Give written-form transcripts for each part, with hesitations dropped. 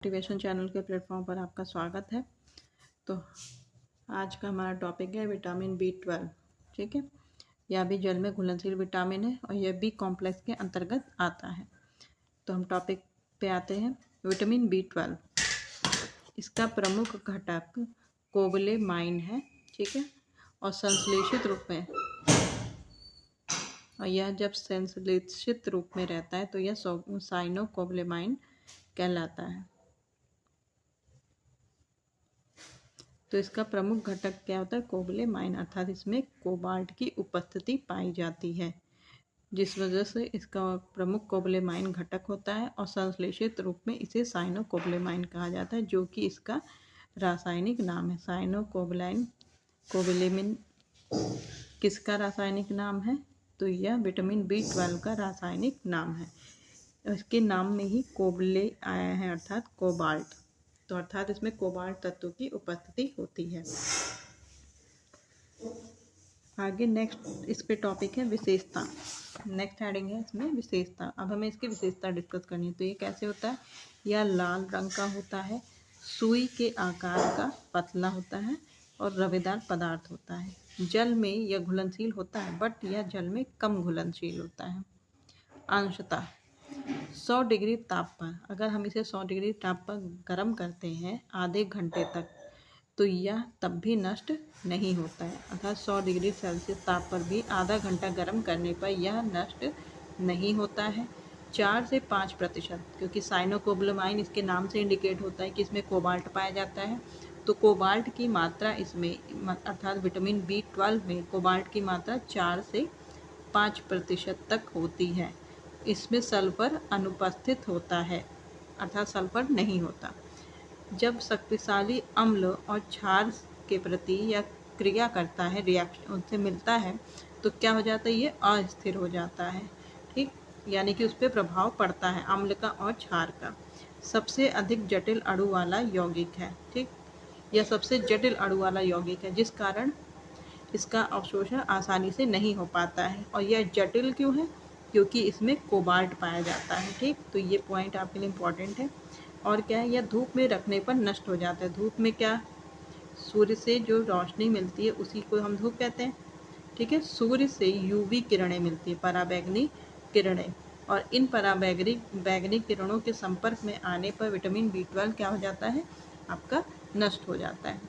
Motivation channel के platform पर आपका स्वागत है। तो आज का हमारा टॉपिक है विटामिन B12। ठीक है, यह भी जल में घुलनशील विटामिन है और यह बी कॉम्प्लेक्स के अंतर्गत आता है। तो हम टॉपिक पे आते हैं। विटामिन B12 इसका प्रमुख घटक कोबलेमाइन है। ठीक है, और संश्लेषित रूप में, और यह जब संश्लेषित रूप में रहता है तो यह साइनोकोबलेमाइन कहलाता है। तो इसका प्रमुख घटक क्या होता है? कोबलेमाइन, अर्थात इसमें कोबाल्ट की उपस्थिति पाई जाती है, जिस वजह से इसका प्रमुख कोबलेमाइन घटक होता है और संश्लेषित रूप में इसे साइनोकोबलेमाइन कहा जाता है, जो कि इसका रासायनिक नाम है। कोबलेमिन किसका रासायनिक नाम है? तो यह विटामिन B12 का रासायनिक नाम है। इसके नाम में ही कोबले आया है, अर्थात कोबाल्ट। तो अर्थात इसमें कोबाल्ट तत्व की उपस्थिति होती है। आगे नेक्स्ट इस पे टॉपिक है विशेषता। नेक्स्ट हेडिंग है इसमें विशेषता। अब हमें इसकी विशेषता डिस्कस करनी है। तो ये कैसे होता है? यह लाल रंग का होता है, सुई के आकार का, पतला होता है और रवेदार पदार्थ होता है। जल में यह घुलनशील होता है, बट यह जल में कम घुलनशील होता है। अंशतः 100 डिग्री ताप पर, अगर हम इसे 100 डिग्री ताप पर गर्म करते हैं आधे घंटे तक, तो यह तब भी नष्ट नहीं होता है। अर्थात 100 डिग्री सेल्सियस ताप पर भी आधा घंटा गर्म करने पर यह नष्ट नहीं होता है। 4 से 5%, क्योंकि साइनोकोबलेमाइन इसके नाम से इंडिकेट होता है कि इसमें कोबाल्ट पाया जाता है। तो कोबाल्ट की मात्रा इसमें, अर्थात विटामिन B12 में कोबाल्ट की मात्रा 4 से 5% तक होती है। इसमें सल्फर अनुपस्थित होता है, अर्थात सल्फर नहीं होता। जब शक्तिशाली अम्ल और क्षार के प्रति यह क्रिया करता है, रिएक्शन उनसे मिलता है, तो क्या हो जाता है? ये अस्थिर हो जाता है। ठीक, यानी कि उस पर प्रभाव पड़ता है अम्ल का और क्षार का। सबसे अधिक जटिल अणु वाला यौगिक है। ठीक, यह सबसे जटिल अणु वाला यौगिक है, जिस कारण इसका अवशोषण आसानी से नहीं हो पाता है। और यह जटिल क्यों है? क्योंकि इसमें कोबाल्ट पाया जाता है। ठीक, तो ये पॉइंट आपके लिए इम्पोर्टेंट है। और क्या है? यह धूप में रखने पर नष्ट हो जाता है। धूप में क्या, सूर्य से जो रोशनी मिलती है उसी को हम धूप कहते हैं। ठीक है, सूर्य से UV किरणें मिलती है, पराबैंगनी किरणें, और इन पराबैंगनी किरणों के संपर्क में आने पर विटामिन B12 क्या हो जाता है? आपका नष्ट हो जाता है।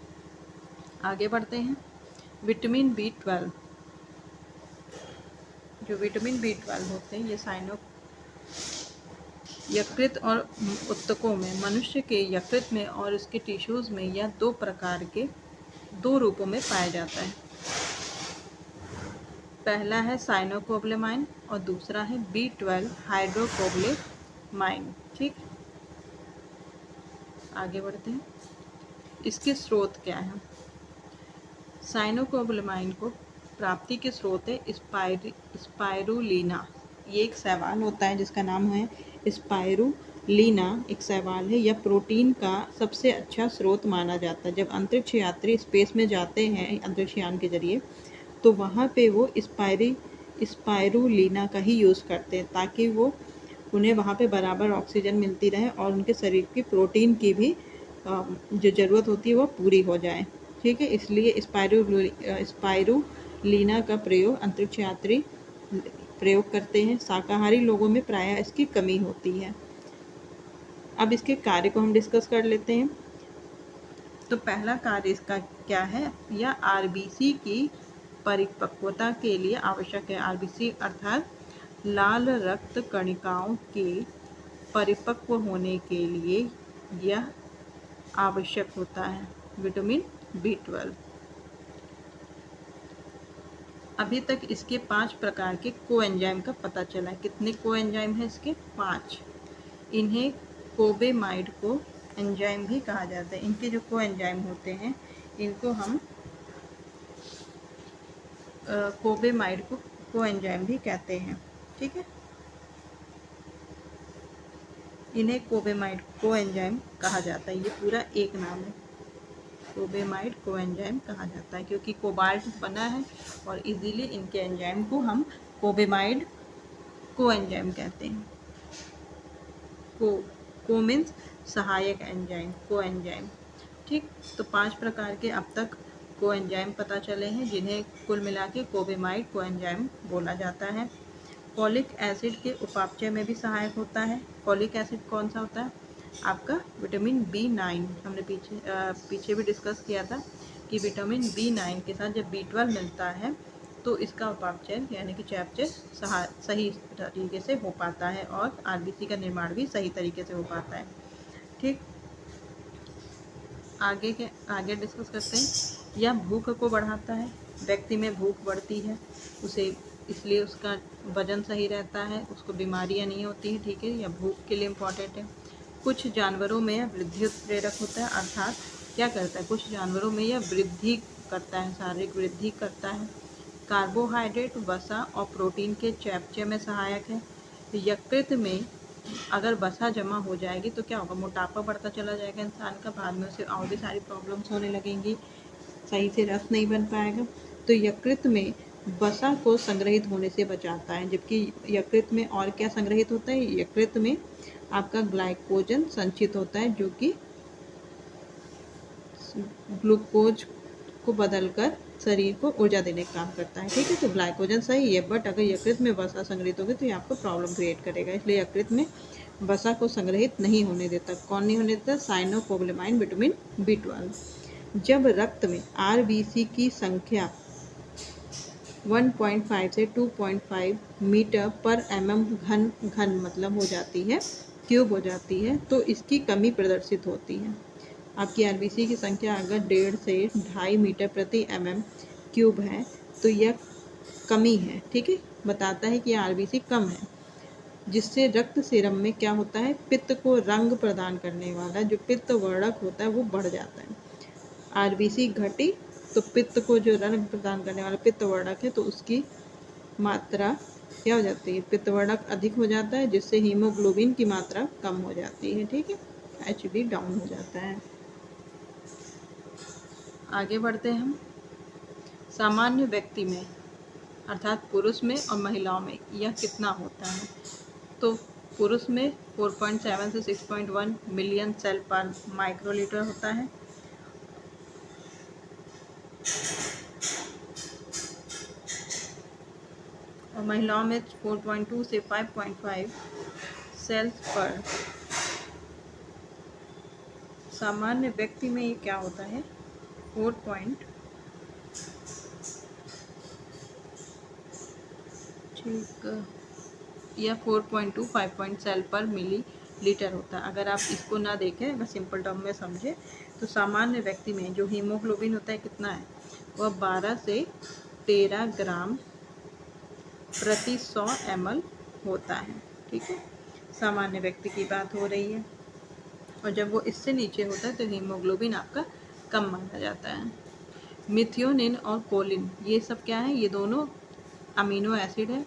आगे बढ़ते हैं। विटामिन B12, जो विटामिन B12 होते हैं, ये यकृत और उत्तकों में, मनुष्य के यकृत में और उसके टिश्यूज में यह दो रूपों में पाया जाता है। पहला है साइनोकोबलेमाइन और दूसरा है B12 हाइड्रोकोबलेमाइन। ठीक, आगे बढ़ते हैं। इसके स्रोत क्या है? साइनोकोबलेमाइन को प्राप्ति के स्रोत है स्पाइरुलिना। ये एक शैवाल होता है जिसका नाम है स्पाइरुलिना, एक शैवाल है। यह प्रोटीन का सबसे अच्छा स्रोत माना जाता है। जब अंतरिक्ष यात्री स्पेस में जाते हैं अंतरिक्ष यान के जरिए, तो वहाँ पे वो स्पाइरुलिना का ही यूज़ करते हैं, ताकि वो उन्हें वहाँ पे बराबर ऑक्सीजन मिलती रहे और उनके शरीर की प्रोटीन की भी जो ज़रूरत होती है वो पूरी हो जाए। ठीक है, इसलिए स्पाइरुलिना का प्रयोग अंतरिक्ष यात्री प्रयोग करते हैं। शाकाहारी लोगों में प्रायः इसकी कमी होती है। अब इसके कार्य को हम डिस्कस कर लेते हैं। तो पहला कार्य इसका क्या है? यह RBC की परिपक्वता के लिए आवश्यक है। RBC अर्थात लाल रक्त कणिकाओं के परिपक्व होने के लिए यह आवश्यक होता है, विटामिन B12। अभी तक इसके 5 प्रकार के कोएंजाइम का पता चला है। कितने कोएंजाइम है इसके? 5। इन्हें कोबेमाइड को एंजाइम भी कहा जाता है। इनके जो कोएंजाइम होते हैं, इनको हम कोबेमाइड को कोएंजाइम भी कहते हैं। ठीक है, इन्हें कोबेमाइड कोएंजाइम कहा जाता है। ये पूरा एक नाम है, कोबेमाइड कोएंजाइम कहा जाता है, क्योंकि कोबाल्ट बना है और इजीली इनके एंजाइम को हम कोबेमाइड कोएंजाइम कहते हैं। को मीन्स सहायक एंजाइम, को एंजाइम। ठीक, तो 5 प्रकार के अब तक को एंजाइम पता चले हैं, जिन्हें कुल मिला के कोबेमाइड को एंजाइम बोला जाता है। फॉलिक एसिड के उपापचय में भी सहायक होता है। फॉलिक एसिड कौन सा होता है? आपका विटामिन B9। हमने पीछे भी डिस्कस किया था कि विटामिन B9 के साथ जब B12 मिलता है तो इसका उपापचय यानी कि चयापचय सही तरीके से हो पाता है और आरबीसी का निर्माण भी सही तरीके से हो पाता है। ठीक, आगे डिस्कस करते हैं। यह भूख को बढ़ाता है। व्यक्ति में भूख बढ़ती है उसे, इसलिए उसका वजन सही रहता है, उसको बीमारियां नहीं होती है। ठीक है, यह भूख के लिए इम्पॉर्टेंट है। कुछ जानवरों में यह वृद्धि उत्प्रेरक होता है, अर्थात क्या करता है, कुछ जानवरों में यह वृद्धि करता है, शारीरिक वृद्धि करता है। कार्बोहाइड्रेट, वसा और प्रोटीन के चयापचय में सहायक है। यकृत में अगर वसा जमा हो जाएगी तो क्या होगा, मोटापा बढ़ता चला जाएगा इंसान का, बाद में उसे और भी सारी प्रॉब्लम्स होने लगेंगी, सही से रस नहीं बन पाएगा। तो यकृत में वसा को संग्रहित होने से बचाता है। जबकि यकृत में और क्या संग्रहित होता है, यकृत में आपका ग्लाइकोजन संचित होता है, जो कि ग्लूकोज को बदलकर शरीर को ऊर्जा देने का काम करता है। ठीक है, तो ग्लाइकोजन सही है, बट अगर यकृत में वसा संग्रहित होगी तो ये आपको प्रॉब्लम क्रिएट करेगा, इसलिए यकृत में वसा को संग्रहित नहीं होने देता। कौन नहीं होने देता? साइनोकोबालेमाइन, विटामिन B12। जब रक्त में आरबीसी की संख्या 1.5 से 2.5 मीटर पर mm घन मतलब हो जाती है, क्यूब हो जाती है, तो इसकी कमी प्रदर्शित होती है। आपकी आरबीसी की संख्या अगर 1.5 से 2.5 मीटर प्रति mm क्यूब है तो यह कमी है। ठीक है, बताता है कि आरबीसी कम है, जिससे रक्त सेरम में क्या होता है, पित्त को रंग प्रदान करने वाला जो पित्त वर्णक होता है वो बढ़ जाता है। आरबीसी घटी तो पित्त को जो रंग प्रदान करने वाला पित्त वर्णक है तो उसकी मात्रा क्या हो जाती है, पित्त वर्णक अधिक हो जाता है, जिससे हीमोग्लोबिन की मात्रा कम हो जाती है। ठीक है, HB डाउन हो जाता है। आगे बढ़ते हैं हम। सामान्य व्यक्ति में अर्थात पुरुष में और महिलाओं में यह कितना होता है, तो पुरुष में 4.7 से 6.1 मिलियन सेल पर माइक्रोलीटर होता है, और महिलाओं में 4.2 से 5.5 सेल्स पर। सामान्य व्यक्ति में ये क्या होता है, 4.2 5 सेल पर मिली लीटर होता है। अगर आप इसको ना देखें, अगर सिंपल टर्म में समझे तो सामान्य व्यक्ति में जो हीमोग्लोबिन होता है कितना है, वह 12 से 13 ग्राम प्रति 100 ml होता है। ठीक है, सामान्य व्यक्ति की बात हो रही है, और जब वो इससे नीचे होता है तो हीमोग्लोबिन आपका कम माना जाता है। मिथियोनिन और कोलिन ये सब क्या है, ये दोनों अमीनो एसिड है,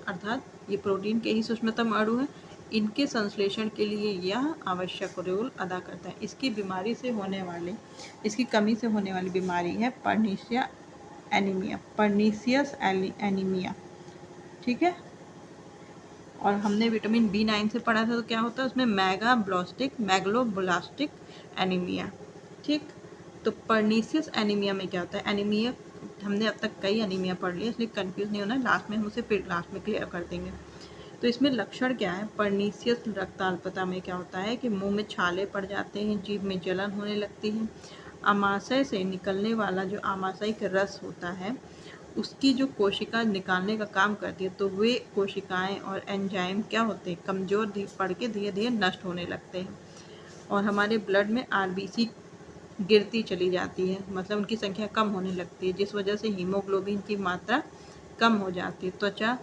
अर्थात ये प्रोटीन के ही सूक्ष्मतम अणु है। इनके संश्लेषण के लिए यह आवश्यक रोल अदा करता है। इसकी कमी से होने वाली बीमारी है पर्नीशियस एनीमिया। ठीक है, और हमने विटामिन B9 से पढ़ा था तो क्या होता है उसमें, मैग्लोब्लास्टिक एनीमिया। ठीक, तो पर्नीशियस एनीमिया में क्या होता है, एनीमिया हमने अब तक कई एनीमिया पढ़ लिया, इसलिए कंफ्यूज नहीं होना, लास्ट में हम उसे फिर लास्ट में क्लियर कर देंगे। तो इसमें लक्षण क्या है, पर्नीशियस रक्ताल्पता में क्या होता है कि मुंह में छाले पड़ जाते हैं, जीभ में जलन होने लगती है, आमाशय से निकलने वाला जो आमाशयिक रस होता है उसकी जो कोशिका निकालने का काम करती है, तो वे कोशिकाएं और एंजाइम क्या होते हैं, कमज़ोर पड़ के धीरे धीरे नष्ट होने लगते हैं, और हमारे ब्लड में आरबीसी गिरती चली जाती है, मतलब उनकी संख्या कम होने लगती है, जिस वजह से हीमोग्लोबिन की मात्रा कम हो जाती है। त्वचा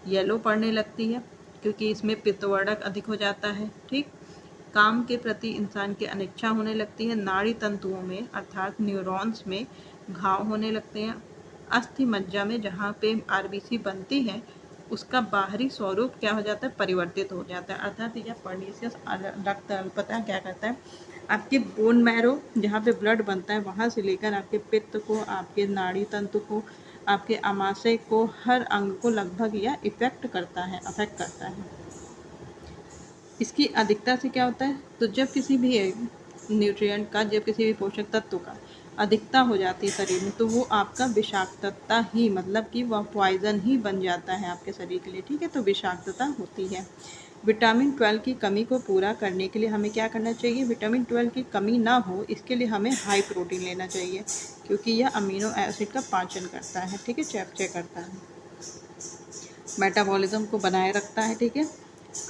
येलो पड़ने लगती है क्योंकि इसमें पित्तवर्धक अधिक हो जाता है। ठीक, काम के प्रति इंसान की अनिच्छा होने लगती है, नाड़ी तंतुओं में अर्थात न्यूरॉन्स में घाव होने लगते हैं, अस्थि मज्जा में जहाँ पे आरबीसी बनती है उसका बाहरी स्वरूप क्या हो जाता है, परिवर्तित हो जाता है। अर्थात यह पर्नीशियस रक्ताल्पता क्या करता है, आपके बोन मैरो जहाँ पे ब्लड बनता है वहाँ से लेकर आपके पित्त को, आपके नाड़ी तंतु को, आपके आमाशय को, हर अंग को लगभग यह अफेक्ट करता है। इसकी अधिकता से क्या होता है, तो जब किसी भी न्यूट्रिएंट का, जब किसी भी पोषक तत्व का अधिकता हो जाती है शरीर में, तो वो आपका विषाक्तता ही, मतलब कि वह पॉइजन ही बन जाता है आपके शरीर के लिए, ठीक है। तो विषाक्तता होती है। विटामिन 12 की कमी को पूरा करने के लिए हमें क्या करना चाहिए, विटामिन 12 की कमी ना हो इसके लिए हमें हाई प्रोटीन लेना चाहिए, क्योंकि यह अमीनो एसिड का पाचन करता है, ठीक है, चयापचय करता है, मेटाबॉलिज्म को बनाए रखता है, ठीक है।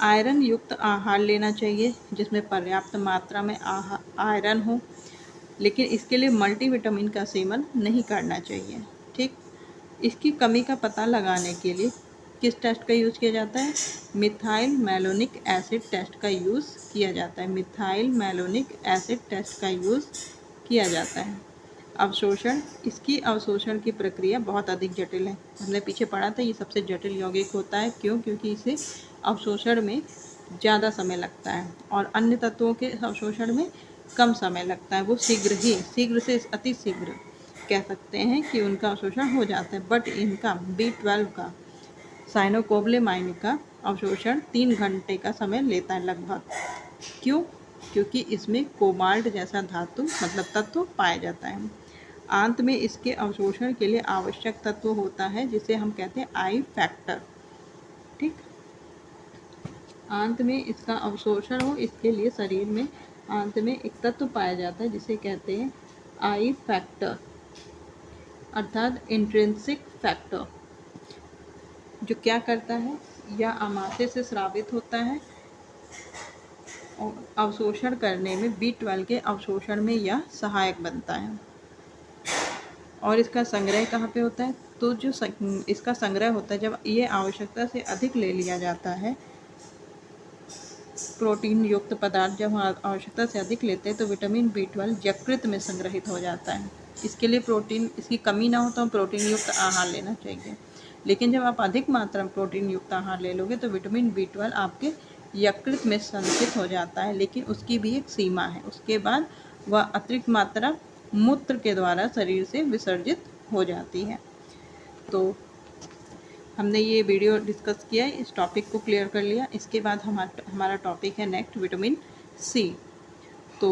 आयरन युक्त आहार लेना चाहिए जिसमें पर्याप्त मात्रा में आयरन हो, लेकिन इसके लिए मल्टीविटामिन का सेवन नहीं करना चाहिए, ठीक। इसकी कमी का पता लगाने के लिए किस टेस्ट का यूज़ किया जाता है, मिथाइल मैलोनिक एसिड टेस्ट का यूज़ किया जाता है, मिथाइल मैलोनिक एसिड टेस्ट का यूज़ किया जाता है। अवशोषण, इसकी अवशोषण की प्रक्रिया बहुत अधिक जटिल है, हमने पीछे पढ़ा था, ये सबसे जटिल यौगिक होता है, क्यों, क्योंकि इसे अवशोषण में ज़्यादा समय लगता है और अन्य तत्वों के अवशोषण में कम समय लगता है, वो शीघ्र से अति शीघ्र कह सकते हैं कि उनका अवशोषण हो जाता है। बट इनका B12 का, साइनोकोबालेमाइन का अवशोषण 3 घंटे का समय लेता है लगभग। क्यों, क्योंकि इसमें कोबाल्ट जैसा धातु मतलब तत्व पाया जाता है। आंत में इसके अवशोषण के लिए आवश्यक तत्व होता है जिसे हम कहते हैं आई फैक्टर, ठीक। आंत में इसका अवशोषण हो इसके लिए शरीर में आंत में एक तत्व पाया जाता है जिसे कहते हैं आई फैक्टर, अर्थात इंट्रिंसिक फैक्टर, जो क्या करता है, यह आमाशय से स्रावित होता है और अवशोषण करने में B12 के अवशोषण में यह सहायक बनता है। और इसका संग्रह कहाँ पे होता है, तो जो इसका संग्रह होता है जब ये आवश्यकता से अधिक ले लिया जाता है, प्रोटीन युक्त पदार्थ जब हम आवश्यकता से अधिक लेते हैं तो विटामिन B12 यकृत में संग्रहित हो जाता है। इसके लिए प्रोटीन, इसकी कमी ना हो तो हम प्रोटीन युक्त आहार लेना चाहिए, लेकिन जब आप अधिक मात्रा में प्रोटीन युक्त आहार ले लोगे तो विटामिन B12 आपके यकृत में संचित हो जाता है, लेकिन उसकी भी एक सीमा है, उसके बाद वह अतिरिक्त मात्रा मूत्र के द्वारा शरीर से विसर्जित हो जाती है। तो हमने ये वीडियो डिस्कस किया, इस टॉपिक को क्लियर कर लिया। इसके बाद हमारा टॉपिक है नेक्स्ट विटामिन C। तो